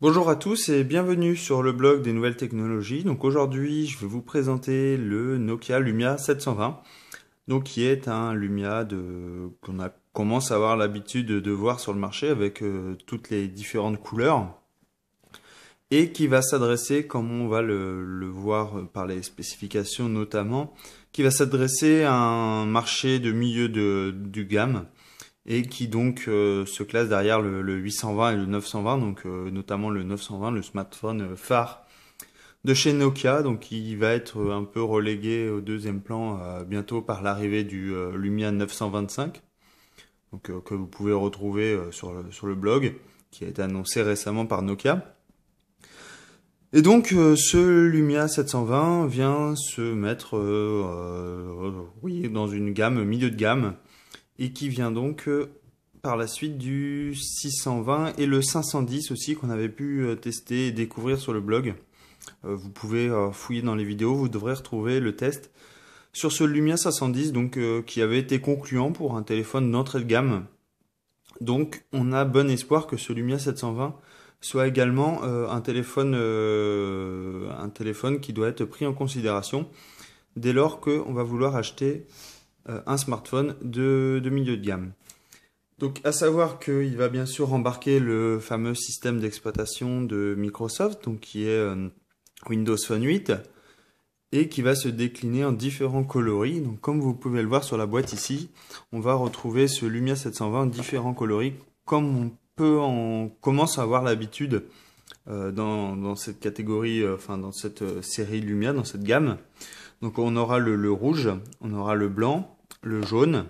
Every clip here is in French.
Bonjour à tous et bienvenue sur le blog des nouvelles technologies. Donc aujourd'hui, je vais vous présenter le Nokia Lumia 720, donc qui est un Lumia qu'on commence à avoir l'habitude de voir sur le marché avec toutes les différentes couleurs et qui va s'adresser, comme on va le voir par les spécifications notamment, qui va s'adresser à un marché de milieu du gamme et qui donc se classe derrière le 820 et le 920, donc notamment le 920, le smartphone phare de chez Nokia, donc qui va être un peu relégué au deuxième plan bientôt par l'arrivée du Lumia 925, donc que vous pouvez retrouver sur le blog, qui a été annoncé récemment par Nokia. Et donc ce Lumia 720 vient se mettre oui, dans une gamme milieu de gamme et qui vient donc par la suite du 620 et le 510 aussi qu'on avait pu tester et découvrir sur le blog. Vous pouvez fouiller dans les vidéos, vous devrez retrouver le test sur ce Lumia 510 donc qui avait été concluant pour un téléphone d'entrée de gamme. Donc on a bon espoir que ce Lumia 720 soit également un téléphone qui doit être pris en considération dès lors qu'on va vouloir acheter un smartphone de milieu de gamme. Donc, à savoir qu'il va bien sûr embarquer le fameux système d'exploitation de Microsoft, donc qui est Windows Phone 8, et qui va se décliner en différents coloris. Donc, comme vous pouvez le voir sur la boîte ici, on va retrouver ce Lumia 720 en différents coloris, comme on commence à avoir l'habitude dans cette catégorie, enfin dans cette série Lumia, dans cette gamme. Donc, on aura le rouge, on aura le blanc, le jaune,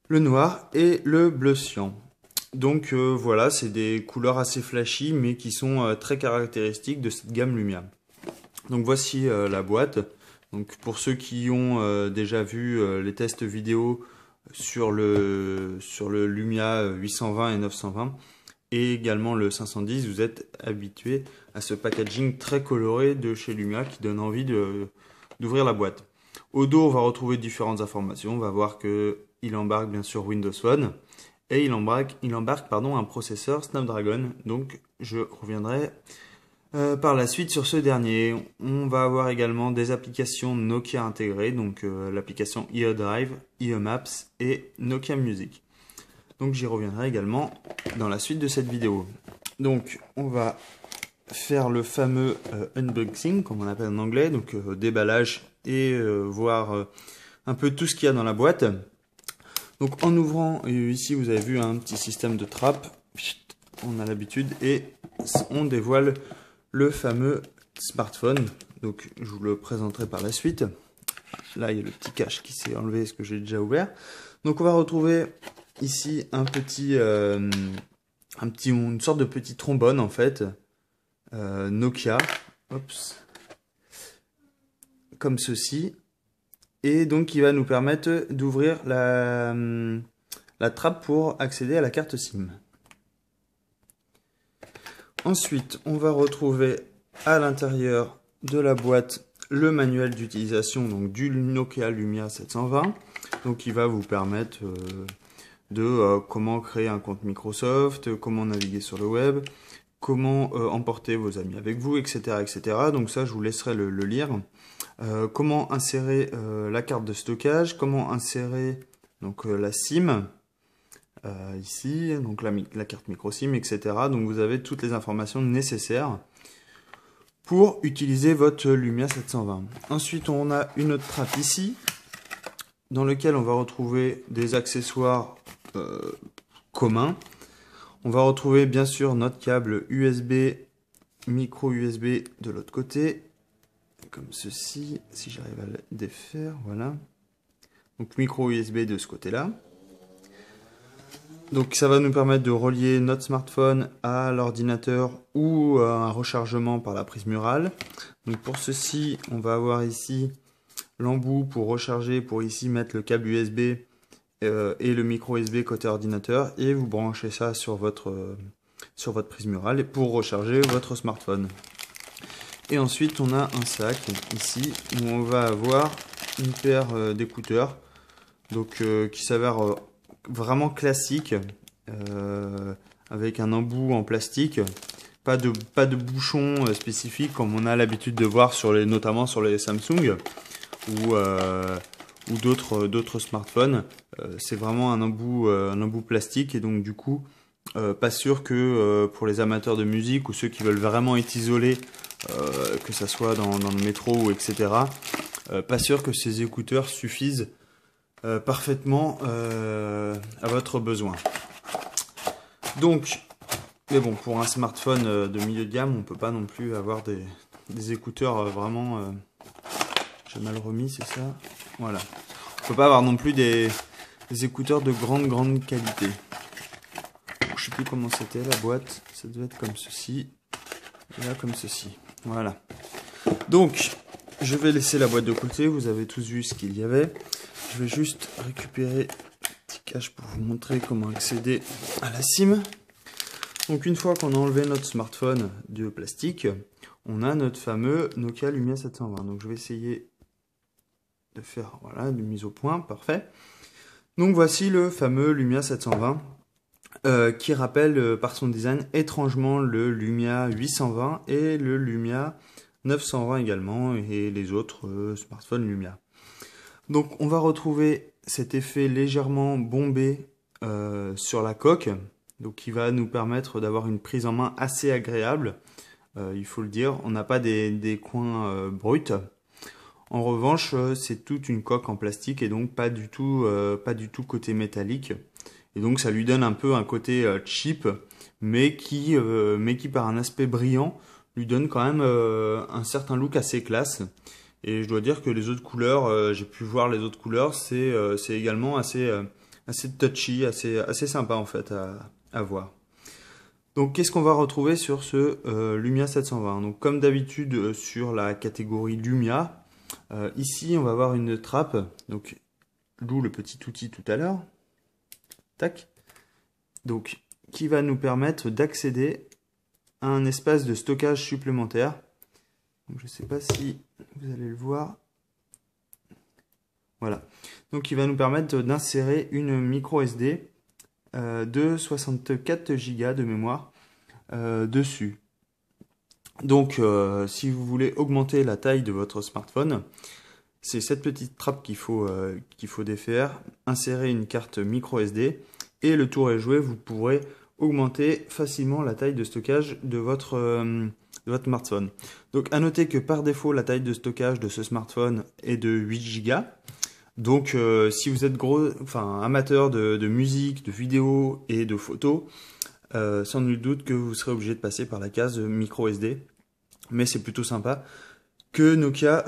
le noir et le bleu cyan. Donc voilà, c'est des couleurs assez flashy mais qui sont très caractéristiques de cette gamme Lumia. Donc voici la boîte. Donc pour ceux qui ont déjà vu les tests vidéo sur le Lumia 820 et 920 et également le 510, vous êtes habitués à ce packaging très coloré de chez Lumia qui donne envie d'ouvrir la boîte. Au dos, on va retrouver différentes informations. On va voir que il embarque bien sûr Windows Phone et il embarque un processeur Snapdragon. Donc je reviendrai par la suite sur ce dernier. On va avoir également des applications Nokia intégrées, donc l'application eDrive, eMaps et Nokia Music. Donc j'y reviendrai également dans la suite de cette vidéo. Donc on va faire le fameux unboxing, comme on appelle en anglais, donc déballage et voir un peu tout ce qu'il y a dans la boîte. Donc en ouvrant, ici vous avez vu un petit système de trappe, on a l'habitude, et on dévoile le fameux smartphone. Donc je vous le présenterai par la suite. Là il y a le petit cache qui s'est enlevé, ce que j'ai déjà ouvert. Donc on va retrouver ici une sorte de petit trombone en fait, Nokia, comme ceci. Et donc qui va nous permettre d'ouvrir la trappe pour accéder à la carte SIM. Ensuite, on va retrouver à l'intérieur de la boîte le manuel d'utilisation donc du Nokia Lumia 720, donc qui va vous permettre de comment créer un compte Microsoft, comment naviguer sur le web, comment emporter vos amis avec vous, etc., etc. Donc ça, je vous laisserai le lire. Comment insérer la carte de stockage, comment insérer donc la SIM ici, donc la carte micro SIM, etc. Donc vous avez toutes les informations nécessaires pour utiliser votre Lumia 720. Ensuite, on a une autre trappe ici, dans lequel on va retrouver des accessoires communs. On va retrouver bien sûr notre câble USB, micro USB de l'autre côté, comme ceci, si j'arrive à le défaire, voilà. Donc micro USB de ce côté-là. Donc ça va nous permettre de relier notre smartphone à l'ordinateur ou à un rechargement par la prise murale. Donc pour ceci, on va avoir ici l'embout pour recharger, pour ici mettre le câble USB et le micro USB côté ordinateur, et vous branchez ça sur votre prise murale pour recharger votre smartphone. Et ensuite on a un sac ici où on va avoir une paire d'écouteurs donc qui s'avère vraiment classique avec un embout en plastique pas de bouchon spécifique comme on a l'habitude de voir notamment sur les Samsung ou d'autres smartphones. C'est vraiment un embout plastique et donc du coup, pas sûr que pour les amateurs de musique ou ceux qui veulent vraiment être isolés, que ça soit dans le métro ou etc., pas sûr que ces écouteurs suffisent parfaitement à votre besoin. Donc, mais bon, pour un smartphone de milieu de gamme, on peut pas non plus avoir des écouteurs vraiment... j'ai mal remis, c'est ça? Voilà. On peut pas avoir non plus des écouteurs de grande qualité. Je sais plus comment c'était la boîte. Ça devait être comme ceci. Et là, comme ceci. Voilà. Donc, je vais laisser la boîte de côté. Vous avez tous vu ce qu'il y avait. Je vais juste récupérer le petit cache pour vous montrer comment accéder à la SIM. Donc, une fois qu'on a enlevé notre smartphone de plastique, on a notre fameux Nokia Lumia 720. Donc, je vais essayer de faire, voilà, une mise au point. Parfait. Donc, voici le fameux Lumia 720. Qui rappelle par son design étrangement le Lumia 820 et le Lumia 920 également et les autres smartphones Lumia. Donc on va retrouver cet effet légèrement bombé sur la coque, donc qui va nous permettre d'avoir une prise en main assez agréable, il faut le dire. On n'a pas des coins bruts. En revanche, c'est toute une coque en plastique et donc pas du tout côté métallique. Et donc ça lui donne un peu un côté cheap, mais qui par un aspect brillant, lui donne quand même un certain look assez classe. Et je dois dire que les autres couleurs, j'ai pu voir les autres couleurs, c'est également assez touchy, assez sympa en fait à voir. Donc qu'est-ce qu'on va retrouver sur ce Lumia 720? Donc comme d'habitude sur la catégorie Lumia, ici on va avoir une trappe, donc d'où le petit outil tout à l'heure. Tac. Donc, qui va nous permettre d'accéder à un espace de stockage supplémentaire. Donc, je ne sais pas si vous allez le voir. Voilà. Donc, qui va nous permettre d'insérer une micro SD de 64 Go de mémoire dessus. Donc, si vous voulez augmenter la taille de votre smartphone, c'est cette petite trappe qu'il faut défaire, insérer une carte micro SD et le tour est joué, vous pourrez augmenter facilement la taille de stockage de votre smartphone. Donc à noter que par défaut la taille de stockage de ce smartphone est de 8 Go. Donc si vous êtes amateur de musique, de vidéo et de photos, sans nul doute que vous serez obligé de passer par la case micro SD. Mais c'est plutôt sympa que Nokia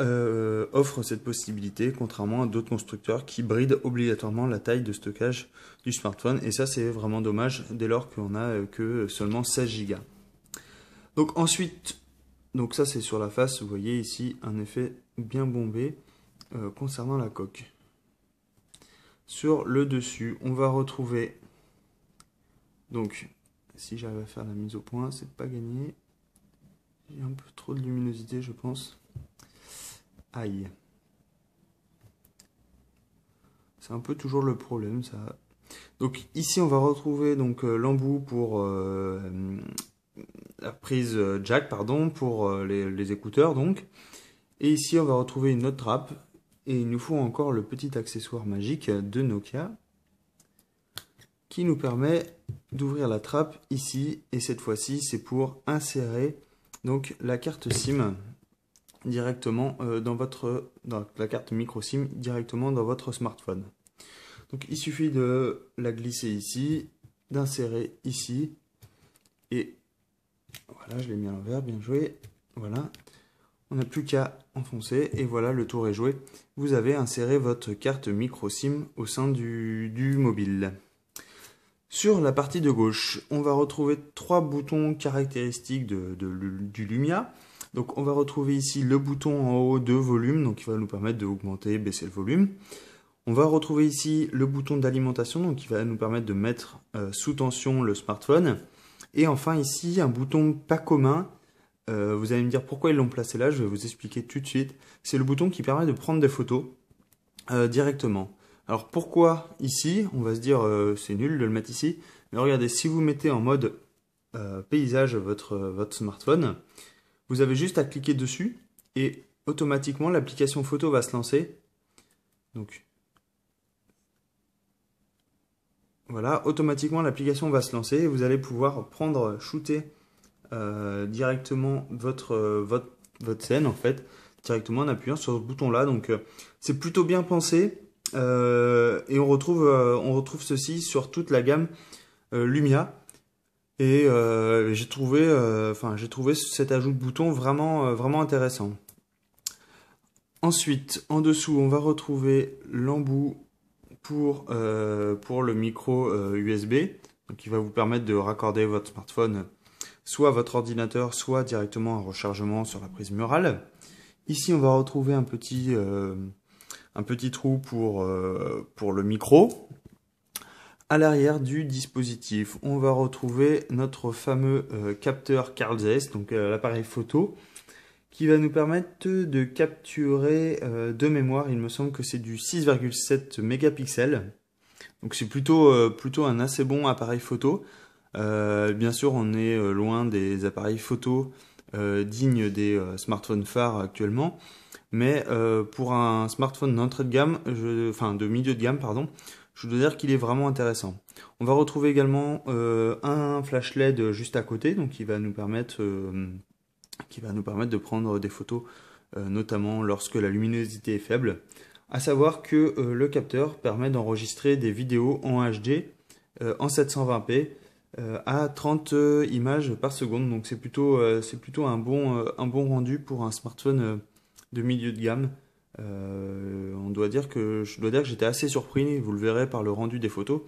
offre cette possibilité, contrairement à d'autres constructeurs qui brident obligatoirement la taille de stockage du smartphone. Et ça, c'est vraiment dommage dès lors qu'on n'a que seulement 16 Go. Donc ensuite, donc ça c'est sur la face, vous voyez ici un effet bien bombé concernant la coque. Sur le dessus, on va retrouver, donc si j'arrive à faire la mise au point, c'est pas gagné. J'ai un peu trop de luminosité, je pense. Aïe. C'est un peu toujours le problème, ça. Donc ici, on va retrouver donc l'embout pour la prise jack, pardon, pour les écouteurs, donc. Et ici, on va retrouver une autre trappe. Et il nous faut encore le petit accessoire magique de Nokia qui nous permet d'ouvrir la trappe ici. Et cette fois-ci, c'est pour insérer donc la carte SIM directement dans la carte micro SIM directement dans votre smartphone. Donc il suffit de la glisser ici, d'insérer ici et voilà, je l'ai mis à l'envers, bien joué. Voilà, on n'a plus qu'à enfoncer et voilà, le tour est joué. Vous avez inséré votre carte micro SIM au sein du mobile. Sur la partie de gauche, on va retrouver 3 boutons caractéristiques du Lumia. Donc on va retrouver ici le bouton en haut de volume, donc qui va nous permettre d'augmenter, baisser le volume. On va retrouver ici le bouton d'alimentation, donc qui va nous permettre de mettre sous tension le smartphone. Et enfin ici, un bouton pas commun. Vous allez me dire pourquoi ils l'ont placé là, je vais vous expliquer tout de suite. C'est le bouton qui permet de prendre des photos directement. Alors pourquoi ici? On va se dire c'est nul de le mettre ici. Mais regardez, si vous mettez en mode paysage votre smartphone. Vous avez juste à cliquer dessus et automatiquement l'application photo va se lancer. Donc voilà, automatiquement l'application va se lancer et vous allez pouvoir shooter directement votre scène en fait, directement en appuyant sur ce bouton là. Donc c'est plutôt bien pensé et on retrouve ceci sur toute la gamme Lumia. Et j'ai trouvé cet ajout de bouton vraiment intéressant. Ensuite, en dessous, on va retrouver l'embout pour le micro USB, donc qui va vous permettre de raccorder votre smartphone soit à votre ordinateur, soit directement en rechargement sur la prise murale. Ici, on va retrouver un petit trou pour le micro. À l'arrière du dispositif, on va retrouver notre fameux capteur Carl Zeiss, donc l'appareil photo, qui va nous permettre de capturer de mémoire, il me semble que c'est du 6,7 mégapixels. Donc c'est plutôt un assez bon appareil photo. Bien sûr, on est loin des appareils photo dignes des smartphones phares actuellement. Mais pour un smartphone d'entrée de gamme, de milieu de gamme, pardon, je dois dire qu'il est vraiment intéressant. On va retrouver également un flash LED juste à côté, donc qui va nous permettre de prendre des photos, notamment lorsque la luminosité est faible. À savoir que le capteur permet d'enregistrer des vidéos en HD en 720p à 30 images par seconde. Donc c'est plutôt un bon rendu pour un smartphone de milieu de gamme. Je dois dire que j'étais assez surpris, vous le verrez par le rendu des photos,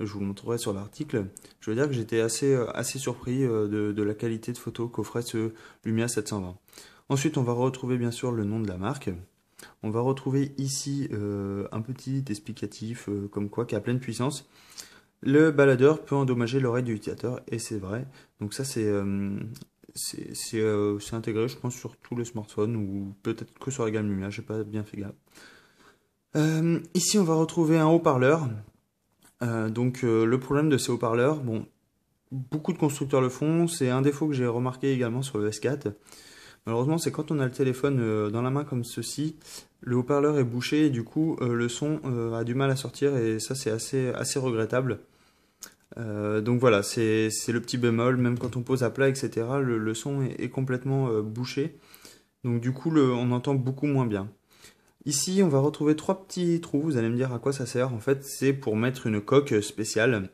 je vous le montrerai sur l'article. Je dois dire que j'étais assez surpris de la qualité de photo qu'offrait ce Lumia 720. Ensuite, on va retrouver bien sûr le nom de la marque. On va retrouver ici un petit explicatif comme quoi qu'à pleine puissance, le baladeur peut endommager l'oreille de l'utilisateur, et c'est vrai. Donc ça c'est intégré, je pense, sur tous les smartphones, ou peut-être que sur la gamme Lumia, j'ai pas bien fait gaffe. Ici, on va retrouver un haut-parleur. Le problème de ces haut-parleurs, bon, beaucoup de constructeurs le font, c'est un défaut que j'ai remarqué également sur le S4. Malheureusement, c'est quand on a le téléphone dans la main comme ceci, le haut-parleur est bouché et du coup, le son a du mal à sortir, et ça, c'est assez regrettable. Donc voilà, c'est le petit bémol, même quand on pose à plat, etc., le son est complètement bouché. Donc du coup, on entend beaucoup moins bien. Ici, on va retrouver 3 petits trous, vous allez me dire à quoi ça sert. En fait, c'est pour mettre une coque spéciale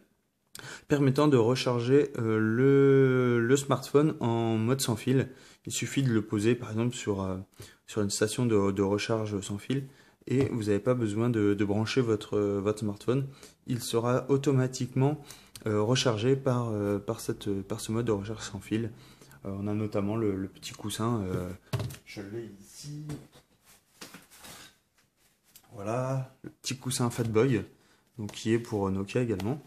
permettant de recharger le smartphone en mode sans fil. Il suffit de le poser par exemple sur une station de recharge sans fil, et vous n'avez pas besoin de brancher votre smartphone. Il sera automatiquement rechargé par ce mode de recharge sans fil. On a notamment le petit coussin, je l'ai ici. Voilà, le petit coussin Fatboy, donc qui est pour Nokia également.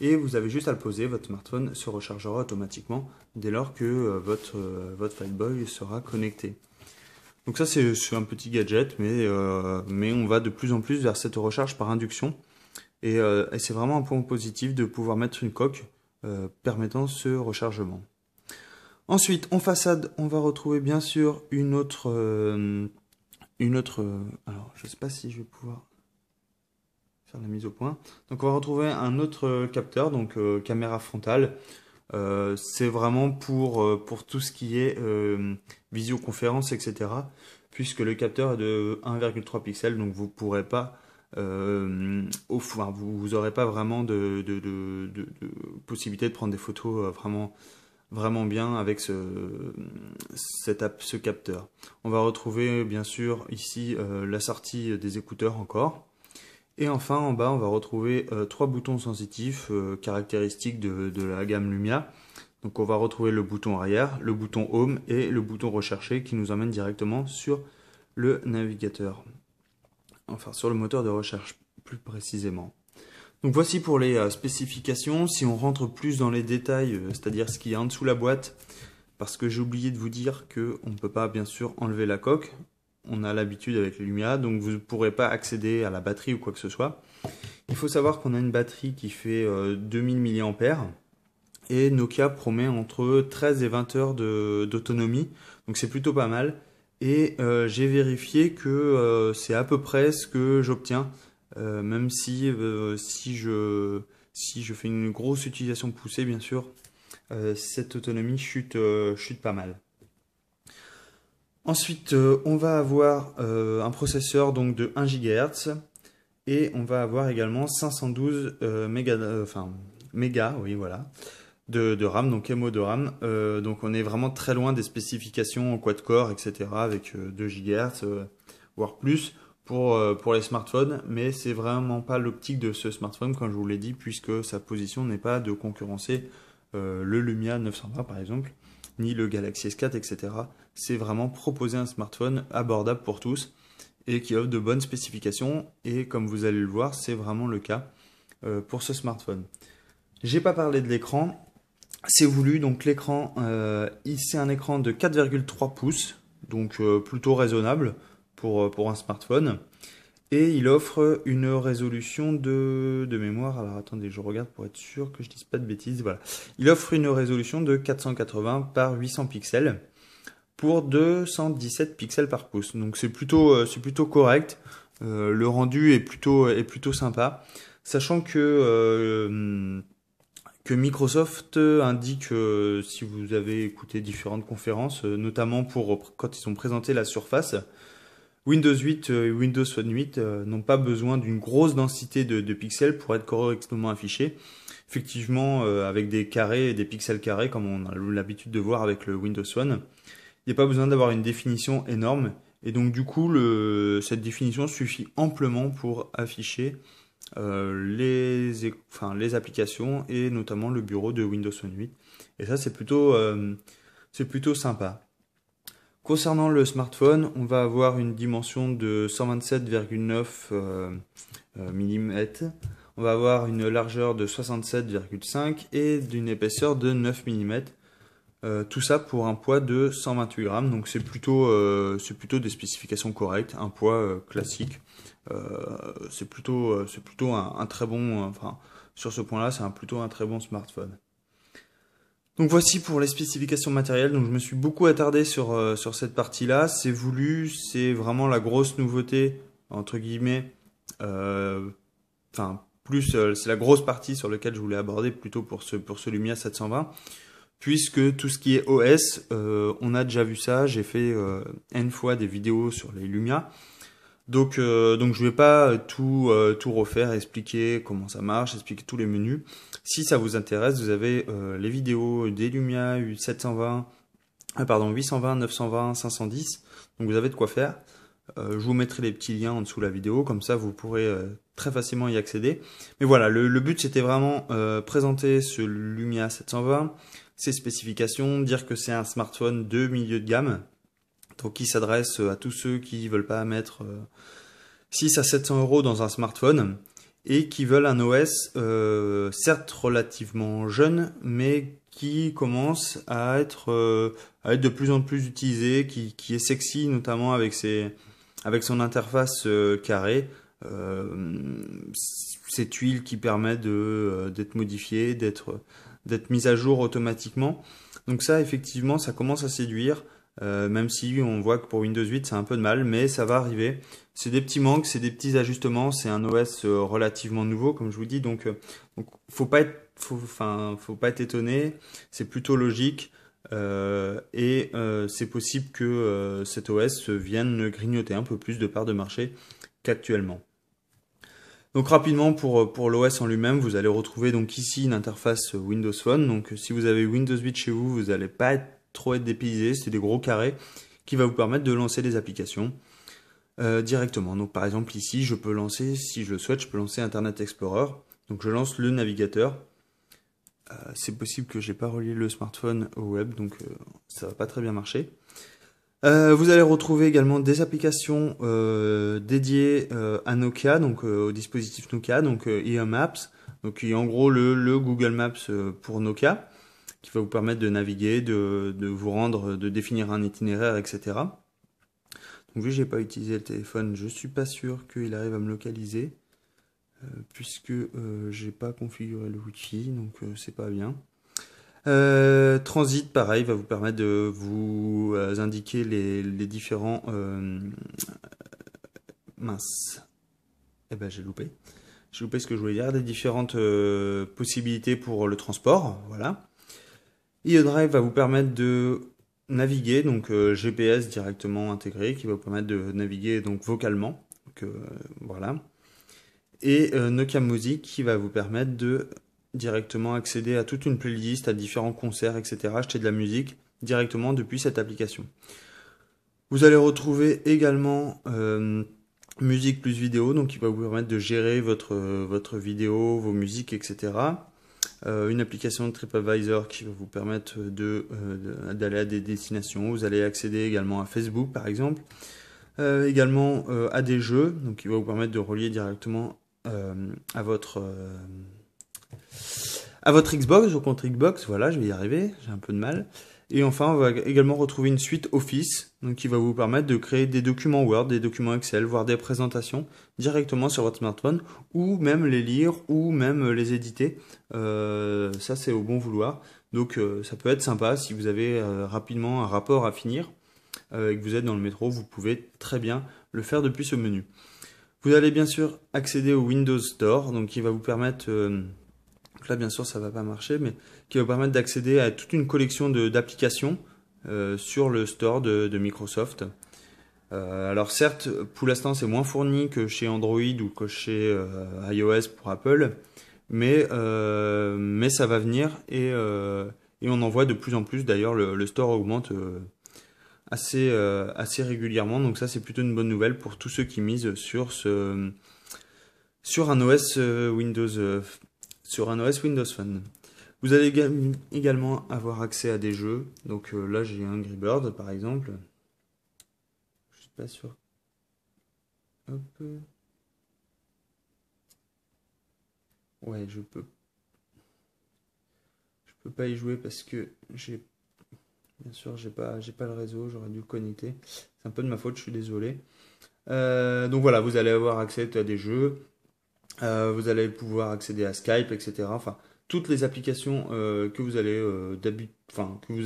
Et vous avez juste à le poser, votre smartphone se rechargera automatiquement dès lors que votre Fatboy sera connecté. Donc ça c'est un petit gadget, mais on va de plus en plus vers cette recharge par induction. Et c'est vraiment un point positif de pouvoir mettre une coque permettant ce rechargement. Ensuite, en façade, on va retrouver bien sûr une autre... alors, je ne sais pas si je vais pouvoir faire la mise au point. Donc, on va retrouver un autre capteur, donc caméra frontale. C'est vraiment pour tout ce qui est visioconférence, etc. Puisque le capteur est de 1,3 pixels, donc vous pourrez pas, vous n'aurez pas vraiment de possibilité de prendre des photos vraiment bien avec ce capteur. On va retrouver bien sûr ici la sortie des écouteurs encore. Et enfin en bas on va retrouver 3 boutons sensitifs caractéristiques de la gamme Lumia. Donc on va retrouver le bouton arrière, le bouton Home et le bouton recherché qui nous emmène directement sur le navigateur. Enfin sur le moteur de recherche plus précisément. Donc voici pour les spécifications. Si on rentre plus dans les détails, c'est-à-dire ce qu'il y a en dessous la boîte, parce que j'ai oublié de vous dire qu'on ne peut pas bien sûr enlever la coque. On a l'habitude avec les Lumia, donc vous ne pourrez pas accéder à la batterie ou quoi que ce soit. Il faut savoir qu'on a une batterie qui fait 2000 mAh. Et Nokia promet entre 13 et 20 heures d'autonomie, donc c'est plutôt pas mal. Et j'ai vérifié que c'est à peu près ce que j'obtiens, même si je fais une grosse utilisation poussée, bien sûr, cette autonomie chute pas mal. Ensuite, on va avoir un processeur donc de 1 GHz et on va avoir également 512 mégas, oui voilà, de RAM, donc MO de RAM. Donc on est vraiment très loin des spécifications quad-core, etc. avec 2 GHz, voire plus pour les smartphones, mais c'est vraiment pas l'optique de ce smartphone, comme je vous l'ai dit, puisque sa position n'est pas de concurrencer le Lumia 920 par exemple, ni le Galaxy S4, etc. C'est vraiment proposer un smartphone abordable pour tous et qui offre de bonnes spécifications, et comme vous allez le voir, c'est vraiment le cas pour ce smartphone. J'ai pas parlé de l'écran. C'est voulu, donc l'écran, c'est un écran de 4,3 pouces, donc plutôt raisonnable pour un smartphone. Et il offre une résolution de mémoire. Alors attendez, je regarde pour être sûr que je dise pas de bêtises. Voilà. Il offre une résolution de 480 par 800 pixels pour 217 pixels par pouce. Donc c'est plutôt correct. Le rendu est plutôt sympa. Sachant que Microsoft indique, si vous avez écouté différentes conférences, notamment quand ils ont présenté la Surface, Windows 8 et Windows Phone 8 n'ont pas besoin d'une grosse densité de pixels pour être correctement affichés. Effectivement, avec des carrés et des pixels carrés, comme on a l'habitude de voir avec le Windows Phone, il n'y a pas besoin d'avoir une définition énorme. Et donc du coup, cette définition suffit amplement pour afficher les applications et notamment le bureau de Windows Phone 8. Et ça, c'est plutôt sympa. Concernant le smartphone, on va avoir une dimension de 127,9 mm. On va avoir une largeur de 67,5 et d'une épaisseur de 9 mm. Tout ça pour un poids de 128 grammes, donc c'est plutôt des spécifications correctes, un poids classique. C'est plutôt un très bon, enfin sur ce point-là, c'est plutôt un très bon smartphone. Donc voici pour les spécifications matérielles. Donc je me suis beaucoup attardé sur cette partie-là. C'est voulu, c'est vraiment la grosse nouveauté entre guillemets. Enfin plus, c'est la grosse partie sur laquelle je voulais aborder plutôt pour ce Lumia 720. Puisque tout ce qui est OS, on a déjà vu ça. J'ai fait N fois des vidéos sur les Lumia. Donc je vais pas tout refaire, expliquer comment ça marche, expliquer tous les menus. Si ça vous intéresse, vous avez les vidéos des Lumia 720, 820, 920, 510. Donc vous avez de quoi faire. Je vous mettrai les petits liens en dessous de la vidéo, comme ça vous pourrez très facilement y accéder. Mais voilà, le but c'était vraiment présenter ce Lumia 720, ses spécifications, dire que c'est un smartphone de milieu de gamme, donc qui s'adresse à tous ceux qui veulent pas mettre 6 à 700 euros dans un smartphone et qui veulent un OS certes relativement jeune, mais qui commence à être de plus en plus utilisé, qui est sexy notamment avec son interface carrée, cette tuile qui permet d'être modifiée, d'être mise à jour automatiquement. Donc ça, effectivement, ça commence à séduire. Même si on voit que pour Windows 8 c'est un peu de mal, mais ça va arriver. C'est des petits manques, c'est des petits ajustements, c'est un OS relativement nouveau comme je vous dis, donc faut pas être étonné, c'est plutôt logique et c'est possible que cet OS vienne grignoter un peu plus de parts de marché qu'actuellement. Donc rapidement pour l'OS en lui-même, vous allez retrouver donc ici une interface Windows Phone. Donc si vous avez Windows 8 chez vous, vous n'allez pas trop être dépaysé, c'est des gros carrés qui va vous permettre de lancer des applications directement. Donc par exemple ici, je peux lancer, si je le souhaite, je peux lancer Internet Explorer. Donc je lance le navigateur. C'est possible que j'ai pas relié le smartphone au web, donc ça va pas très bien marcher. Vous allez retrouver également des applications dédiées à Nokia, donc au dispositif Nokia, donc EA Maps, donc qui est en gros le Google Maps pour Nokia, qui va vous permettre de naviguer, de vous rendre, de définir un itinéraire, etc. Donc vu que j'ai pas utilisé le téléphone, je suis pas sûr qu'il arrive à me localiser, puisque j'ai pas configuré le Wi-Fi, donc c'est pas bien. Transit, pareil, va vous permettre de vous indiquer les différents... mince. Eh ben, j'ai loupé. J'ai loupé ce que je voulais dire. Les différentes possibilités pour le transport. Voilà. iDrive va vous permettre de naviguer, donc GPS directement intégré, qui va vous permettre de naviguer donc vocalement. Donc, voilà. Et Nokia Music qui va vous permettre de directement accéder à toute une playlist, à différents concerts, etc. Acheter de la musique directement depuis cette application. Vous allez retrouver également musique plus vidéo, donc qui va vous permettre de gérer votre vidéo, vos musiques, etc. Une application de TripAdvisor qui va vous permettre d'aller à des destinations. Vous allez accéder également à Facebook par exemple. Également à des jeux, donc qui va vous permettre de relier directement à votre Xbox, au compte Xbox. Voilà, je vais y arriver, j'ai un peu de mal. Et enfin, on va également retrouver une suite Office, donc qui va vous permettre de créer des documents Word, des documents Excel, voire des présentations directement sur votre smartphone, ou même les lire, ou même les éditer. Ça, c'est au bon vouloir. Donc, ça peut être sympa si vous avez rapidement un rapport à finir et que vous êtes dans le métro, vous pouvez très bien le faire depuis ce menu. Vous allez bien sûr accéder au Windows Store, donc qui va vous permettre... Donc là, bien sûr, ça va pas marcher, mais qui va vous permettre d'accéder à toute une collection d'applications sur le store de Microsoft. Alors certes, pour l'instant, c'est moins fourni que chez Android ou que chez iOS pour Apple, mais ça va venir et on en voit de plus en plus. D'ailleurs, le store augmente assez régulièrement, donc ça, c'est plutôt une bonne nouvelle pour tous ceux qui misent sur un OS Windows. Sur un OS Windows Phone. Vous allez également avoir accès à des jeux. Donc là, j'ai un Angry Bird par exemple. Je suis pas sûr. Hop. Ouais, je peux pas y jouer parce que bien sûr, j'ai pas le réseau. J'aurais dû le connecter. C'est un peu de ma faute. Je suis désolé. Donc voilà, vous allez avoir accès à des jeux. Vous allez pouvoir accéder à Skype, etc. Enfin, toutes les applications que vous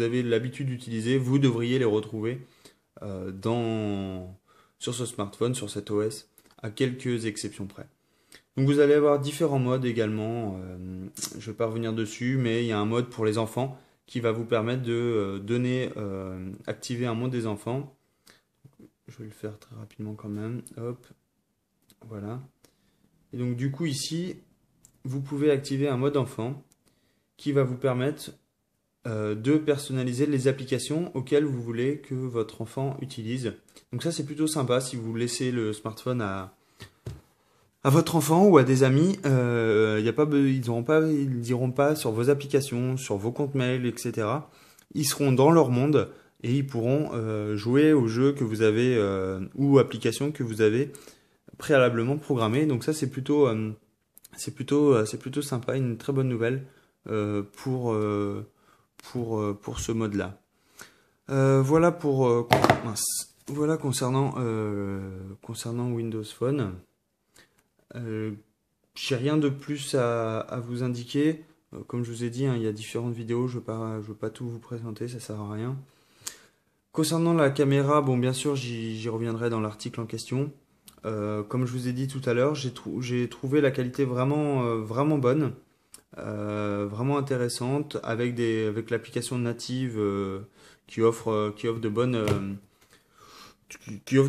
avez l'habitude d'utiliser, vous devriez les retrouver sur ce smartphone, sur cet OS, à quelques exceptions près. Donc vous allez avoir différents modes également. Je ne vais pas revenir dessus, mais il y a un mode pour les enfants qui va vous permettre de activer un mode des enfants. Je vais le faire très rapidement quand même. Hop, voilà. Et donc du coup ici, vous pouvez activer un mode enfant qui va vous permettre de personnaliser les applications auxquelles vous voulez que votre enfant utilise. Donc ça c'est plutôt sympa si vous laissez le smartphone à votre enfant ou à des amis. Ils n'iront pas sur vos applications, sur vos comptes mail, etc. Ils seront dans leur monde et ils pourront jouer aux jeux que vous avez ou applications que vous avez préalablement programmé. Donc ça c'est plutôt sympa, une très bonne nouvelle pour ce mode-là. Voilà voilà concernant Windows Phone. J'ai rien de plus à vous indiquer. Comme je vous ai dit, hein, il y a différentes vidéos, je veux pas tout vous présenter, ça sert à rien. Concernant la caméra, bon bien sûr j'y reviendrai dans l'article en question. Comme je vous ai dit tout à l'heure, j'ai trouvé la qualité vraiment bonne, vraiment intéressante, avec l'application native qui offre de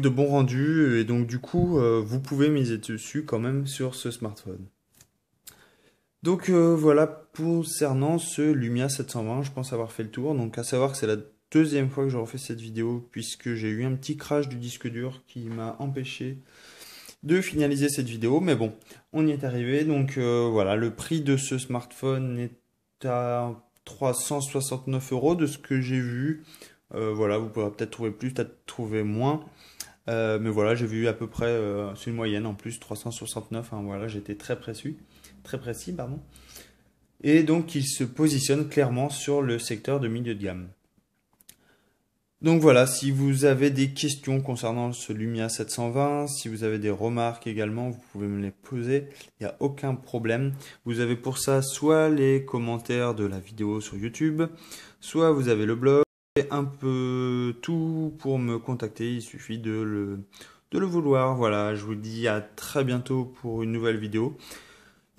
bons rendus, et donc du coup vous pouvez miser dessus quand même sur ce smartphone. Donc voilà concernant ce Lumia 720, je pense avoir fait le tour. Donc à savoir que c'est la deuxième fois que je refais cette vidéo puisque j'ai eu un petit crash du disque dur qui m'a empêché de finaliser cette vidéo, mais bon, on y est arrivé. Donc voilà, le prix de ce smartphone est à 369 € de ce que j'ai vu. Voilà, vous pourrez peut-être trouver plus, peut-être trouver moins. Mais voilà, j'ai vu à peu près, c'est une moyenne en plus, 369. Hein, voilà, j'étais très précis, pardon. Et donc, il se positionne clairement sur le secteur de milieu de gamme. Donc voilà, si vous avez des questions concernant ce Lumia 720, si vous avez des remarques également, vous pouvez me les poser, il n'y a aucun problème. Vous avez pour ça soit les commentaires de la vidéo sur YouTube, soit vous avez le blog, et un peu tout pour me contacter, il suffit de le vouloir. Voilà, je vous dis à très bientôt pour une nouvelle vidéo.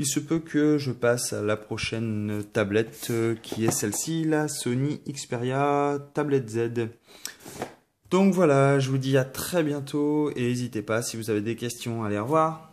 Il se peut que je passe à la prochaine tablette qui est celle-ci, la Sony Xperia Tablette Z. Donc voilà, je vous dis à très bientôt et n'hésitez pas si vous avez des questions, allez, au revoir.